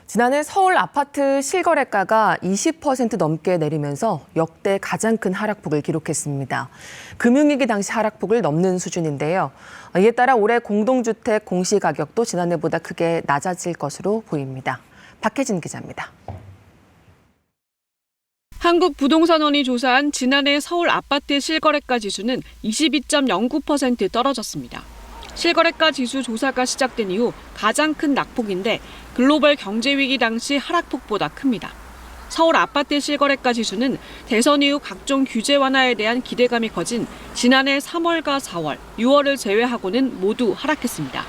지난해 서울 아파트 실거래가가 20% 넘게 내리면서 역대 가장 큰 하락폭을 기록했습니다. 금융위기 당시 하락폭을 넘는 수준인데요. 이에 따라 올해 공동주택 공시가격도 지난해보다 크게 낮아질 것으로 보입니다. 박혜진 기자입니다. 한국부동산원이 조사한 지난해 서울 아파트 실거래가 지수는 22.09% 떨어졌습니다. 실거래가 지수 조사가 시작된 이후 가장 큰 낙폭인데 글로벌 경제위기 당시 하락폭보다 큽니다. 서울 아파트 실거래가 지수는 대선 이후 각종 규제 완화에 대한 기대감이 커진 지난해 3월과 4월, 6월을 제외하고는 모두 하락했습니다.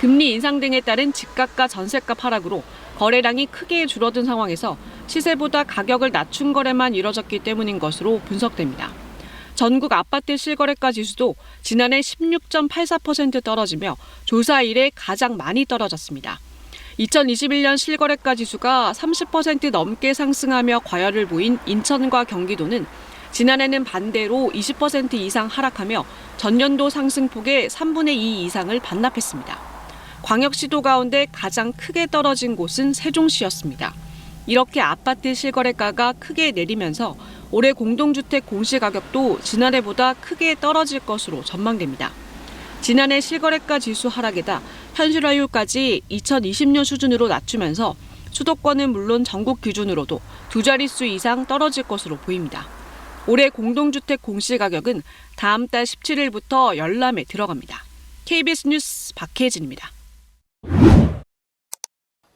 금리 인상 등에 따른 집값과 전셋값 하락으로 거래량이 크게 줄어든 상황에서 시세보다 가격을 낮춘 거래만 이뤄졌기 때문인 것으로 분석됩니다. 전국 아파트 실거래가 지수도 지난해 16.84% 떨어지며 조사 이래 가장 많이 떨어졌습니다. 2021년 실거래가 지수가 30% 넘게 상승하며 과열을 보인 인천과 경기도는 지난해는 반대로 20% 이상 하락하며 전년도 상승폭의 3분의 2 이상을 반납했습니다. 광역시도 가운데 가장 크게 떨어진 곳은 세종시였습니다. 이렇게 아파트 실거래가가 크게 내리면서 올해 공동주택 공시가격도 지난해보다 크게 떨어질 것으로 전망됩니다. 지난해 실거래가 지수 하락에다 현실화율까지 2020년 수준으로 낮추면서 수도권은 물론 전국 기준으로도 두 자릿수 이상 떨어질 것으로 보입니다. 올해 공동주택 공시가격은 다음 달 17일부터 열람에 들어갑니다. KBS 뉴스 박혜진입니다.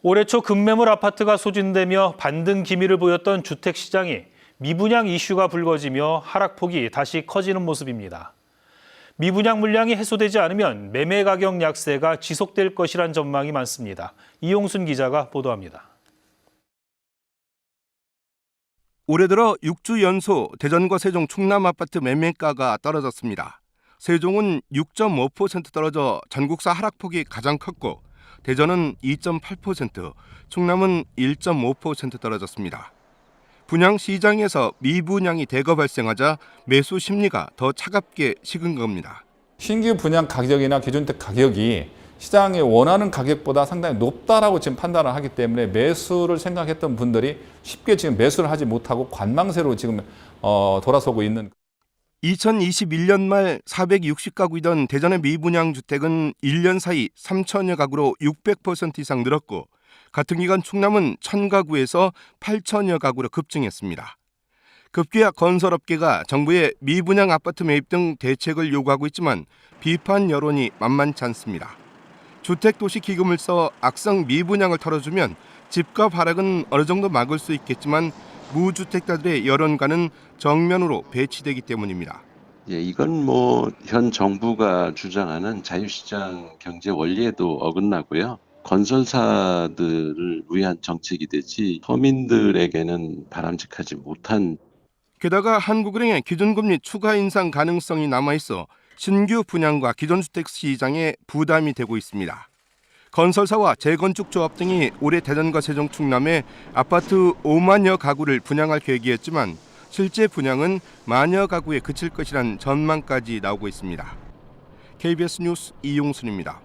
올해 초 급매물 아파트가 소진되며 반등 기미를 보였던 주택시장이 미분양 이슈가 불거지며 하락폭이 다시 커지는 모습입니다. 미분양 물량이 해소되지 않으면 매매 가격 약세가 지속될 것이란 전망이 많습니다. 이용순 기자가 보도합니다. 올해 들어 6주 연소 대전과 세종 충남 아파트 매매가가 떨어졌습니다. 세종은 6.5% 떨어져 전국사 하락폭이 가장 컸고 대전은 2.8%, 충남은 1.5% 떨어졌습니다. 분양 시장에서 미분양이 대거 발생하자 매수 심리가 더 차갑게 식은 겁니다. 신규 분양 가격이나 기준주택 가격이 시장에 원하는 가격보다 상당히 높다라고 지금 판단을 하기 때문에 매수를 생각했던 분들이 쉽게 지금 매수를 하지 못하고 관망세로 지금 돌아서고 있는. 2021년 말 460가구이던 대전의 미분양 주택은 1년 사이 3천여 가구로 600% 이상 늘었고 같은 기간 충남은 1,000가구에서 8천여 가구로 급증했습니다. 급기야 건설업계가 정부의 미분양 아파트 매입 등 대책을 요구하고 있지만 비판 여론이 만만치 않습니다. 주택도시기금을 써 악성 미분양을 털어주면 집값 하락은 어느 정도 막을 수 있겠지만 무주택자들의 여론과는 정면으로 배치되기 때문입니다. 이건 현 정부가 주장하는 자유시장 경제 원리에도 어긋나고요. 건설사들을 위한 정책이 되지 서민들에게는 바람직하지 못한. 게다가 한국은행의 기준금리 추가 인상 가능성이 남아있어 신규 분양과 기존 주택 시장에 부담이 되고 있습니다. 건설사와 재건축 조합 등이 올해 대전과 세종 충남에 아파트 5만여 가구를 분양할 계획이었지만 실제 분양은 만여 가구에 그칠 것이란 전망까지 나오고 있습니다. KBS 뉴스 이용순입니다.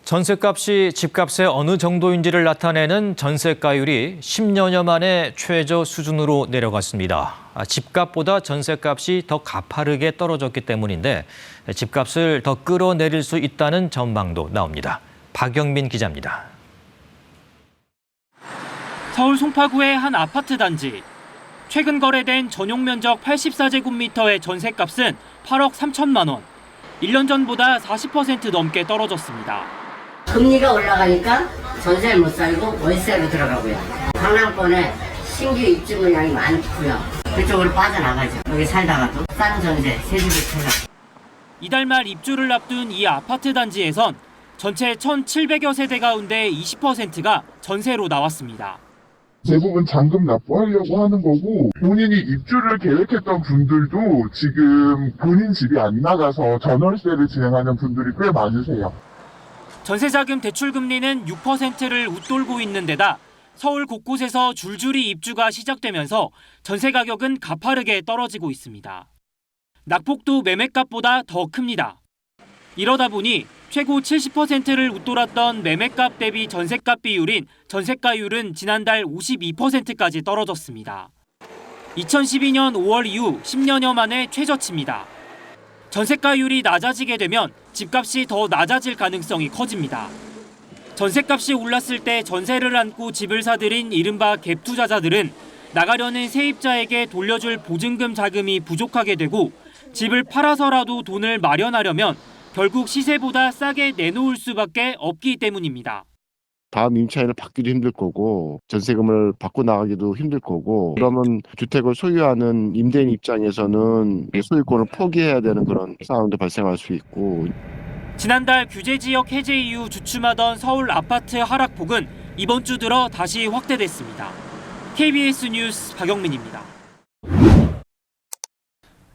전셋값이 집값의 어느 정도인지를 나타내는 전셋가율이 10여년 만에 최저 수준으로 내려갔습니다. 집값보다 전셋값이 더 가파르게 떨어졌기 때문인데 집값을 더 끌어내릴 수 있다는 전망도 나옵니다. 박영민 기자입니다. 서울 송파구의 한 아파트 단지. 최근 거래된 전용 면적 84제곱미터의 전셋값은 8억 3천만 원. 1년 전보다 40% 넘게 떨어졌습니다. 금리가 올라가니까 전세를 못 살고 월세로 들어가고요. 강남권에 신규 입주 물량이 많고요. 그쪽으로 빠져나가죠. 여기 살다가도 싼 전세, 세집을 찾아. 이달 말 입주를 앞둔 이 아파트 단지에선 전체 1,700여 세대 가운데 20%가 전세로 나왔습니다. 대부분 잔금 납부하려고 하는 거고 본인이 입주를 계획했던 분들도 지금 본인 집이 안 나가서 전월세를 진행하는 분들이 꽤 많으세요. 전세자금 대출금리는 6%를 웃돌고 있는 데다 서울 곳곳에서 줄줄이 입주가 시작되면서 전세 가격은 가파르게 떨어지고 있습니다. 낙폭도 매매값보다 더 큽니다. 이러다 보니 최고 70%를 웃돌았던 매매값 대비 전셋값 비율인 전셋가율은 지난달 52%까지 떨어졌습니다. 2012년 5월 이후 10년여 만에 최저치입니다. 전셋가율이 낮아지게 되면 집값이 더 낮아질 가능성이 커집니다. 전셋값이 올랐을 때 전세를 안고 집을 사들인 이른바 갭 투자자들은 나가려는 세입자에게 돌려줄 보증금 자금이 부족하게 되고 집을 팔아서라도 돈을 마련하려면 결국 시세보다 싸게 내놓을 수밖에 없기 때문입니다. 다음 임차인을 받기도 힘들 거고 전세금을 받고 나가기도 힘들 거고 그러면 주택을 소유하는 임대인 입장에서는 소유권을 포기해야 되는 그런 상황도 발생할 수 있고 지난달 규제지역 해제 이후 주춤하던 서울 아파트 하락폭은 이번 주 들어 다시 확대됐습니다. KBS 뉴스 박영민입니다.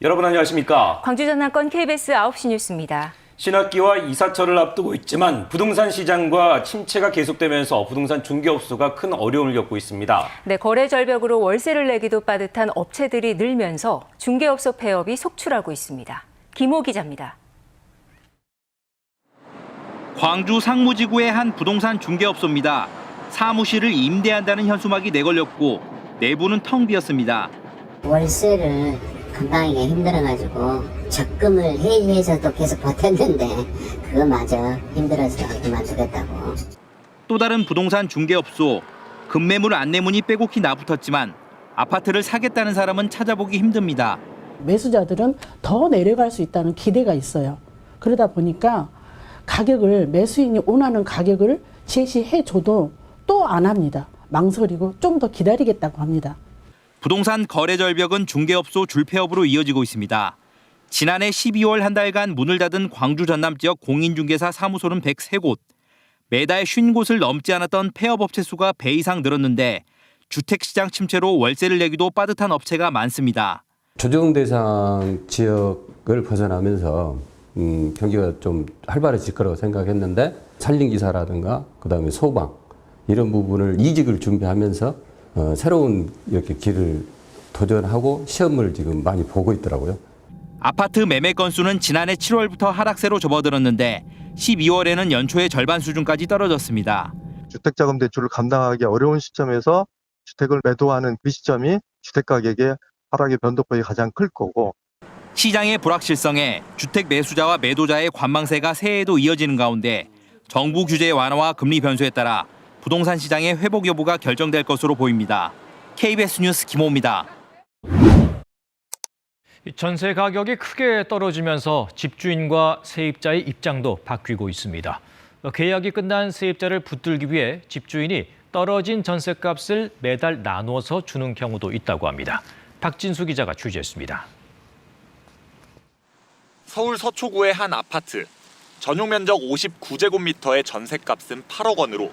여러분 안녕하십니까? 광주 전남권 KBS 9시 뉴스입니다. 신학기와 이사철을 앞두고 있지만 부동산 시장과 침체가 계속되면서 부동산 중개업소가 큰 어려움을 겪고 있습니다. 네, 거래 절벽으로 월세를 내기도 빠듯한 업체들이 늘면서 중개업소 폐업이 속출하고 있습니다. 김호 기자입니다. 광주 상무지구의 한 부동산 중개업소입니다. 사무실을 임대한다는 현수막이 내걸렸고 내부는 텅 비었습니다. 월세를 감당하기가 힘들어가지고 적금을 해지해서도 계속 버텼는데 그거마저 힘들어서 그만두겠다고. 또 다른 부동산 중개업소. 급매물 안내문이 빼곡히 나붙었지만 아파트를 사겠다는 사람은 찾아보기 힘듭니다. 매수자들은 더 내려갈 수 있다는 기대가 있어요. 그러다 보니까 가격을 매수인이 원하는 가격을 제시해줘도 또 안 합니다. 망설이고 좀 더 기다리겠다고 합니다. 부동산 거래 절벽은 중개업소 줄폐업으로 이어지고 있습니다. 지난해 12월 한 달간 문을 닫은 광주 전남 지역 공인중개사 사무소는 103곳. 매달 50곳을 넘지 않았던 폐업업체 수가 배 이상 늘었는데 주택시장 침체로 월세를 내기도 빠듯한 업체가 많습니다. 조정 대상 지역을 벗어나면서 경기가 좀 활발해질 거라고 생각했는데 산림기사라든가 그다음에 소방 이런 부분을 이직을 준비하면서 새로운 이렇게 길을 도전하고 시험을 지금 많이 보고 있더라고요. 아파트 매매 건수는 지난해 7월부터 하락세로 접어들었는데 12월에는 연초의 절반 수준까지 떨어졌습니다. 주택자금 대출을 감당하기 어려운 시점에서 주택을 매도하는 그 시점이 주택가격의 하락의 변동폭이 가장 클 거고. 시장의 불확실성에 주택 매수자와 매도자의 관망세가 새해에도 이어지는 가운데 정부 규제 완화와 금리 변수에 따라 부동산 시장의 회복 여부가 결정될 것으로 보입니다. KBS 뉴스 김호입니다. 전세 가격이 크게 떨어지면서 집주인과 세입자의 입장도 바뀌고 있습니다. 계약이 끝난 세입자를 붙들기 위해 집주인이 떨어진 전세값을 매달 나눠서 주는 경우도 있다고 합니다. 박진수 기자가 취재했습니다. 서울 서초구의 한 아파트. 전용 면적 59제곱미터의 전세값은 8억 원으로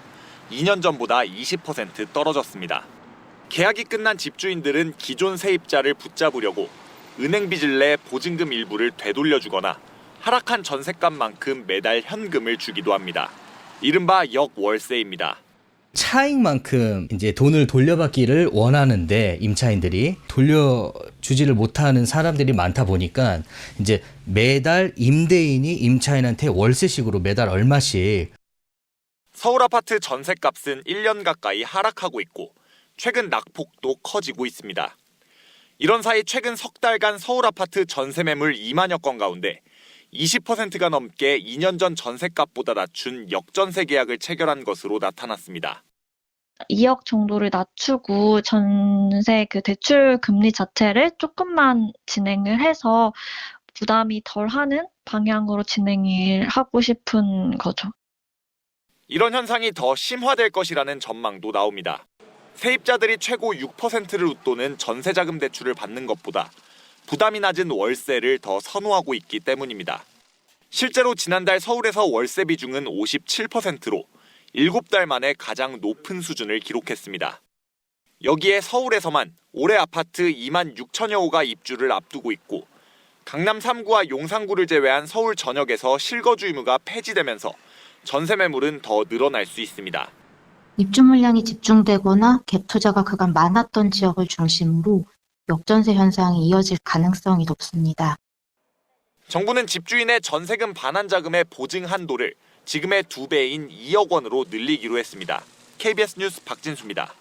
2년 전보다 20% 떨어졌습니다. 계약이 끝난 집주인들은 기존 세입자를 붙잡으려고 은행 빚을 내 보증금 일부를 되돌려주거나 하락한 전세값만큼 매달 현금을 주기도 합니다. 이른바 역월세입니다. 차익만큼 이제 돈을 돌려받기를 원하는데 임차인들이 돌려주지를 못하는 사람들이 많다 보니까 이제 매달 임대인이 임차인한테 월세식으로 매달 얼마씩. 서울 아파트 전세값은 1년 가까이 하락하고 있고 최근 낙폭도 커지고 있습니다. 이런 사이 최근 석 달간 서울 아파트 전세 매물 2만여 건 가운데 20%가 넘게 2년 전 전세값보다 낮춘 역전세 계약을 체결한 것으로 나타났습니다. 2억 정도를 낮추고 전세 대출 금리 자체를 조금만 진행을 해서 부담이 덜하는 방향으로 진행을 하고 싶은 거죠. 이런 현상이 더 심화될 것이라는 전망도 나옵니다. 세입자들이 최고 6%를 웃도는 전세자금 대출을 받는 것보다 부담이 낮은 월세를 더 선호하고 있기 때문입니다. 실제로 지난달 서울에서 월세 비중은 57%로 7달 만에 가장 높은 수준을 기록했습니다. 여기에 서울에서만 올해 아파트 2만 6천여 호가 입주를 앞두고 있고 강남 3구와 용산구를 제외한 서울 전역에서 실거주 의무가 폐지되면서 전세 매물은 더 늘어날 수 있습니다. 입주 물량이 집중되거나 갭 투자가 그간 많았던 지역을 중심으로 역전세 현상이 이어질 가능성이 높습니다. 정부는 집주인의 전세금 반환 자금의 보증 한도를 지금의 2배인 2억 원으로 늘리기로 했습니다. KBS 뉴스 박진수입니다.